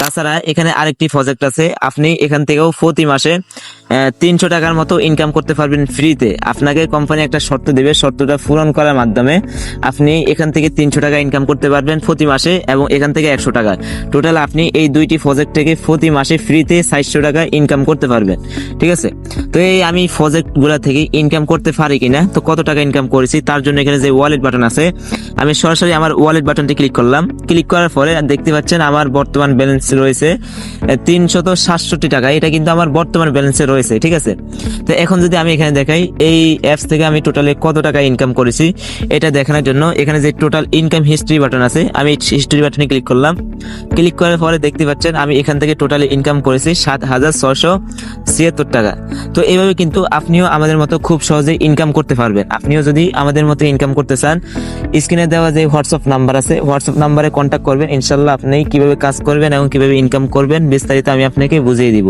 তাছাড়া এখানে আরেকটি প্রজেক্ট আছে, আপনি এখান থেকেও প্রতি মাসে 300 টাকার মতো ইনকাম করতে পারবেন ফ্রিতে। আপনাকে কোম্পানি একটা শর্ত দেবে, শর্তটা পূরণ করার মাধ্যমে আপনি এখান থেকে 300 টাকা ইনকাম করতে পারবেন প্রতি মাসে, এবং এখান থেকে 100 টাকা। টোটাল আপনি এই দুইটি প্রজেক্ট থেকে প্রতি মাসে ফ্রিতে 400 টাকা ইনকাম করতে পারবেন। ঠিক আছে, তো এই আমি প্রজেক্ট গুলা থেকে ইনকাম করতে পারি কিনা, তো কত টাকা ইনকাম করেছি তার জন্য এখানে যে ওয়ালেট বাটন আছে, আমি সরাসরি আমার ওয়ালেট বাটনটি ক্লিক করলাম। ক্লিক করার পরে দেখতে পাচ্ছেন আমার বর্তমান ব্যালেন্স রয়েছে 367 টাকা। এটা কিন্তু আমার বর্তমান ব্যালেন্সে রয়েছে। ঠিক আছে, তো এখন যদি আমি এখানে দেখাই এই অ্যাপস থেকে আমি টোটালে কত টাকা ইনকাম করেছি এটা দেখানোর জন্য এখানে যে টোটাল ইনকাম হিস্ট্রি বাটন আছে, আমি হিস্ট্রি বাটনে ক্লিক করলাম। ক্লিক করার পরে দেখতে পাচ্ছেন আমি এখান থেকে টোটালি ইনকাম করেছি 7,676 টাকা। তো এইভাবে কিন্তু আপনিও আমাদের মতো খুব সহজে ইনকাম করতে পারবেন। আপনিও যদি আমাদের মতো ইনকাম করতে চান, স্ক্রিনে দেওয়া যে হোয়াটসঅ্যাপ নাম্বার আছে, হোয়াটসঅ্যাপ নাম্বারে কন্ট্যাক্ট করবেন। ইনশাল্লাহ আপনি কিভাবে কাজ করবেন এবং কিভাবে ইনকাম করবেন বিস্তারিত আমি আপনাকে বুঝিয়ে দিব।